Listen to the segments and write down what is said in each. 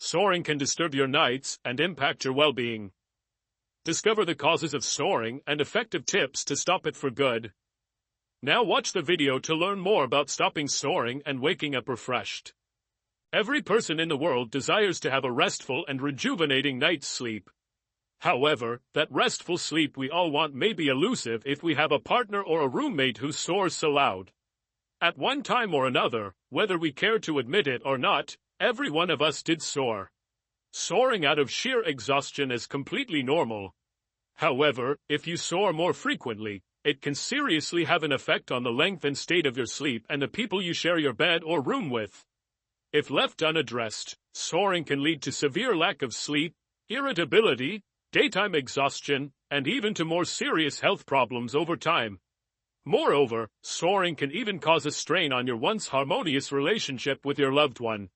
Snoring can disturb your nights and impact your well-being. Discover the causes of snoring and effective tips to stop it for good. Now watch the video to learn more about stopping snoring and waking up refreshed. Every person in the world desires to have a restful and rejuvenating night's sleep. However, that restful sleep we all want may be elusive if we have a partner or a roommate who snores so loud. At one time or another, whether we care to admit it or not, every one of us did snore. Snoring out of sheer exhaustion is completely normal. However, if you snore more frequently, it can seriously have an effect on the length and state of your sleep and the people you share your bed or room with. If left unaddressed, snoring can lead to severe lack of sleep, irritability, daytime exhaustion, and even to more serious health problems over time. Moreover, snoring can even cause a strain on your once harmonious relationship with your loved one.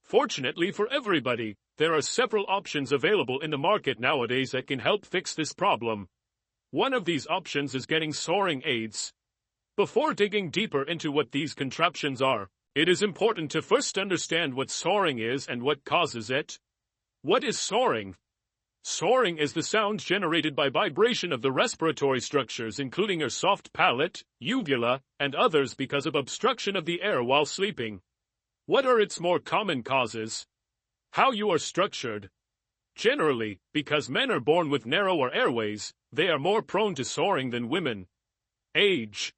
Fortunately for everybody, there are several options available in the market nowadays that can help fix this problem. One of these options is getting snoring aids. Before digging deeper into what these contraptions are, it is important to first understand what snoring is and what causes it. What is snoring? Snoring is the sound generated by vibration of the respiratory structures including your soft palate, uvula, and others because of obstruction of the air while sleeping. What are its more common causes? How you are structured. Generally, because men are born with narrower airways, they are more prone to snoring than women. Age.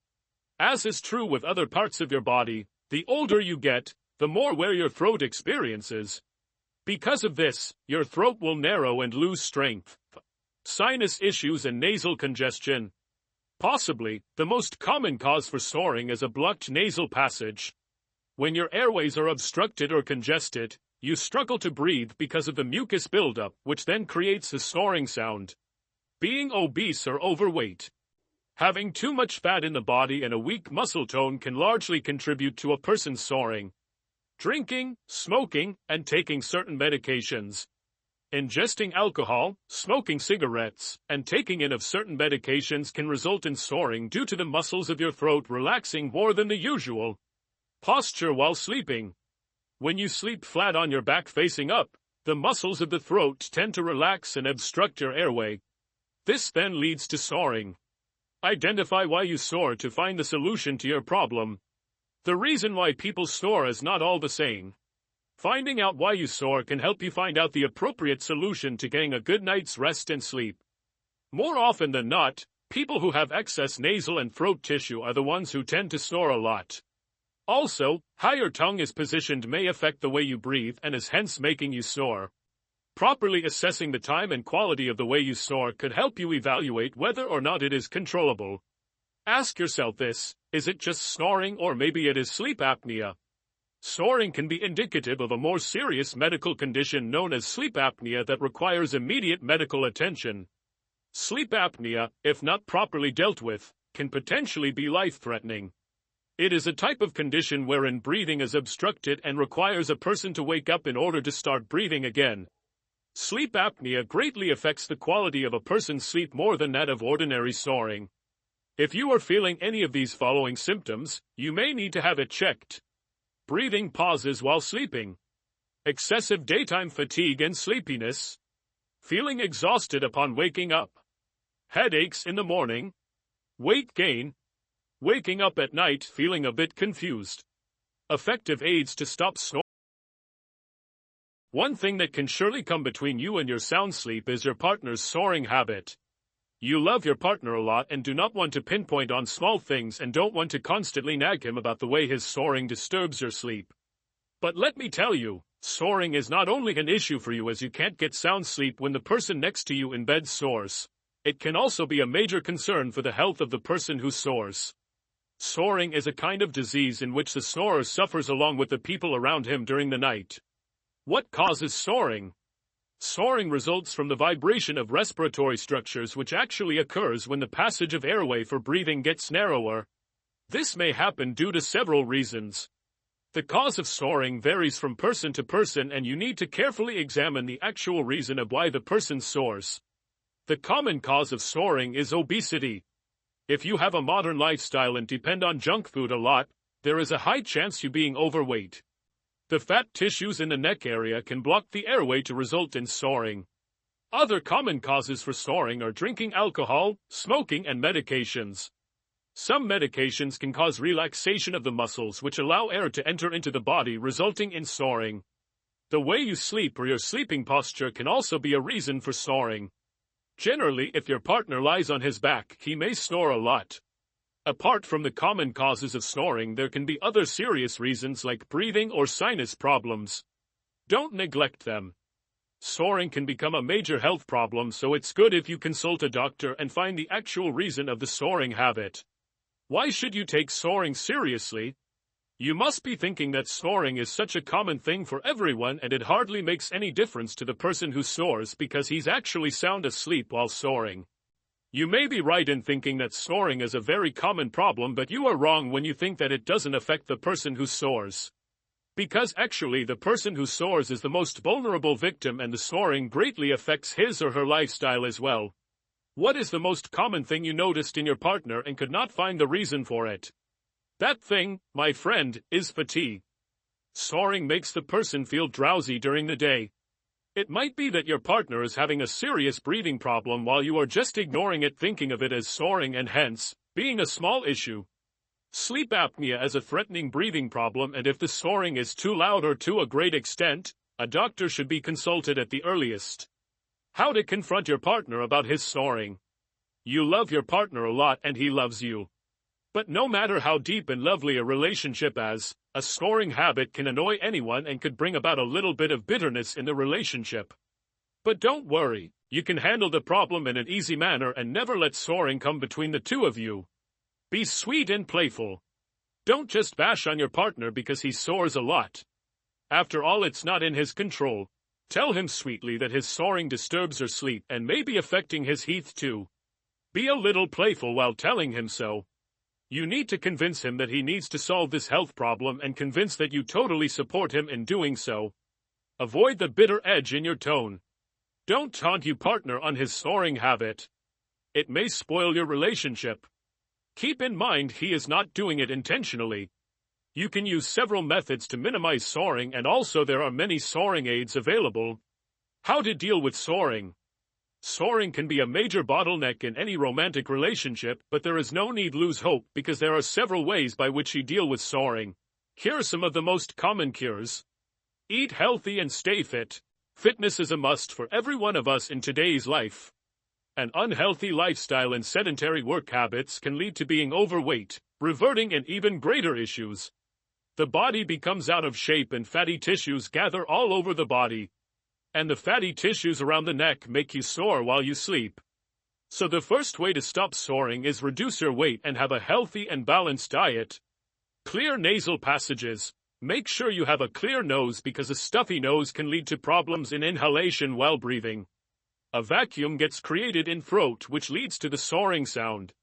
As is true with other parts of your body, the older you get, the more wear your throat experiences. Because of this, your throat will narrow and lose strength. Sinus issues and nasal congestion. Possibly, the most common cause for snoring is a blocked nasal passage. When your airways are obstructed or congested, you struggle to breathe because of the mucus buildup, which then creates the snoring sound. Being obese or overweight. Having too much fat in the body and a weak muscle tone can largely contribute to a person's snoring. Drinking, smoking, and taking certain medications. Ingesting alcohol, smoking cigarettes, and taking in of certain medications can result in snoring due to the muscles of your throat relaxing more than the usual. Posture while sleeping. When you sleep flat on your back facing up, the muscles of the throat tend to relax and obstruct your airway. This then leads to snoring. Identify why you snore to find the solution to your problem. The reason why people snore is not all the same. Finding out why you snore can help you find out the appropriate solution to getting a good night's rest and sleep. More often than not, people who have excess nasal and throat tissue are the ones who tend to snore a lot. Also, how your tongue is positioned may affect the way you breathe and is hence making you snore. Properly assessing the time and quality of the way you snore could help you evaluate whether or not it is controllable. Ask yourself this: is it just snoring or maybe it is sleep apnea? Snoring can be indicative of a more serious medical condition known as sleep apnea that requires immediate medical attention. Sleep apnea, if not properly dealt with, can potentially be life-threatening. It is a type of condition wherein breathing is obstructed and requires a person to wake up in order to start breathing again. Sleep apnea greatly affects the quality of a person's sleep more than that of ordinary snoring. If you are feeling any of these following symptoms, you may need to have it checked. Breathing pauses while sleeping. Excessive daytime fatigue and sleepiness. Feeling exhausted upon waking up. Headaches in the morning. Weight gain. Waking up at night feeling a bit confused. Effective aids to stop snoring. One thing that can surely come between you and your sound sleep is your partner's snoring habit. You love your partner a lot and do not want to pinpoint on small things and don't want to constantly nag him about the way his snoring disturbs your sleep. But let me tell you, snoring is not only an issue for you as you can't get sound sleep when the person next to you in bed snores. It can also be a major concern for the health of the person who snores. Snoring is a kind of disease in which the snorer suffers along with the people around him during the night. What causes snoring? Snoring results from the vibration of respiratory structures which actually occurs when the passage of airway for breathing gets narrower. This may happen due to several reasons. The cause of snoring varies from person to person and you need to carefully examine the actual reason of why the person snores. The common cause of snoring is obesity. If you have a modern lifestyle and depend on junk food a lot, there is a high chance you being overweight. The fat tissues in the neck area can block the airway to result in snoring. Other common causes for snoring are drinking alcohol, smoking, and medications. Some medications can cause relaxation of the muscles which allow air to enter into the body, resulting in snoring. The way you sleep or your sleeping posture can also be a reason for snoring. Generally, if your partner lies on his back, he may snore a lot. Apart from the common causes of snoring, there can be other serious reasons like breathing or sinus problems. Don't neglect them. Snoring can become a major health problem, so it's good if you consult a doctor and find the actual reason of the snoring habit. Why should you take snoring seriously? You must be thinking that snoring is such a common thing for everyone and it hardly makes any difference to the person who snores because he's actually sound asleep while snoring. You may be right in thinking that snoring is a very common problem, but you are wrong when you think that it doesn't affect the person who snores. Because actually the person who snores is the most vulnerable victim and the snoring greatly affects his or her lifestyle as well. What is the most common thing you noticed in your partner and could not find the reason for it? That thing, my friend, is fatigue. Snoring makes the person feel drowsy during the day. It might be that your partner is having a serious breathing problem while you are just ignoring it, thinking of it as snoring and hence, being a small issue. Sleep apnea is a threatening breathing problem, and if the snoring is too loud or to a great extent, a doctor should be consulted at the earliest. How to confront your partner about his snoring. You love your partner a lot and he loves you. But no matter how deep and lovely a relationship is, a snoring habit can annoy anyone and could bring about a little bit of bitterness in the relationship. But don't worry, you can handle the problem in an easy manner and never let snoring come between the two of you. Be sweet and playful. Don't just bash on your partner because he snores a lot. After all, it's not in his control. Tell him sweetly that his snoring disturbs your sleep and may be affecting his health too. Be a little playful while telling him so. You need to convince him that he needs to solve this health problem and convince that you totally support him in doing so. Avoid the bitter edge in your tone. Don't taunt your partner on his snoring habit. It may spoil your relationship. Keep in mind he is not doing it intentionally. You can use several methods to minimize snoring, and also there are many snoring aids available. How to deal with snoring. Snoring can be a major bottleneck in any romantic relationship, but there is no need lose hope because there are several ways by which you deal with snoring. Here are some of the most common cures. Eat healthy and stay fit. Fitness is a must for every one of us in today's life. An unhealthy lifestyle and sedentary work habits can lead to being overweight, reverting and even greater issues. The body becomes out of shape and fatty tissues gather all over the body. And the fatty tissues around the neck make you snore while you sleep. So the first way to stop snoring is reduce your weight and have a healthy and balanced diet. Clear nasal passages. Make sure you have a clear nose because a stuffy nose can lead to problems in inhalation while breathing. A vacuum gets created in throat which leads to the snoring sound.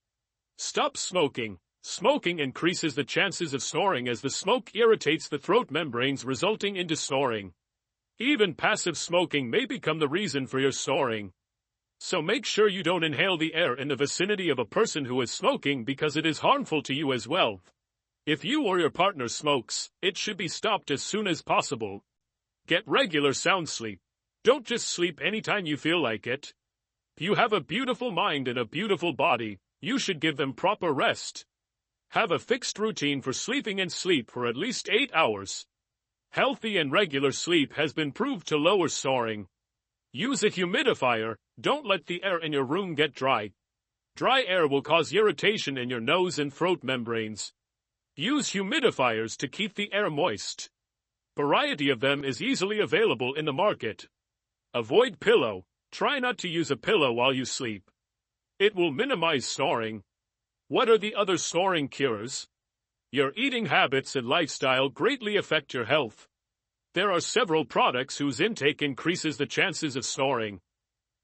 Stop smoking. Smoking increases the chances of snoring as the smoke irritates the throat membranes resulting into snoring. Even passive smoking may become the reason for your snoring. So make sure you don't inhale the air in the vicinity of a person who is smoking because it is harmful to you as well. If you or your partner smokes, it should be stopped as soon as possible. Get regular sound sleep. Don't just sleep anytime you feel like it. You have a beautiful mind and a beautiful body. You should give them proper rest. Have a fixed routine for sleeping and sleep for at least 8 hours. Healthy and regular sleep has been proved to lower snoring. Use a humidifier. Don't let the air in your room get dry. Dry air will cause irritation in your nose and throat membranes. Use humidifiers to keep the air moist. Variety of them is easily available in the market. Avoid pillow. Try not to use a pillow while you sleep. It will minimize snoring. What are the other snoring cures? Your eating habits and lifestyle greatly affect your health. There are several products whose intake increases the chances of snoring.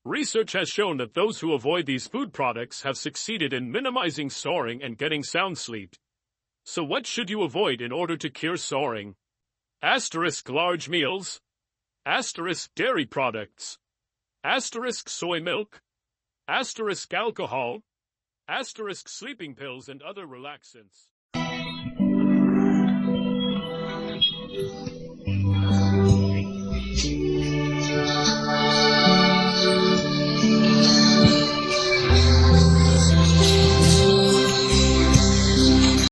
Research has shown that those who avoid these food products have succeeded in minimizing snoring and getting sound sleep. So what should you avoid in order to cure snoring? Asterisk large meals. Asterisk dairy products. Asterisk soy milk. Asterisk alcohol. Asterisk sleeping pills and other relaxants.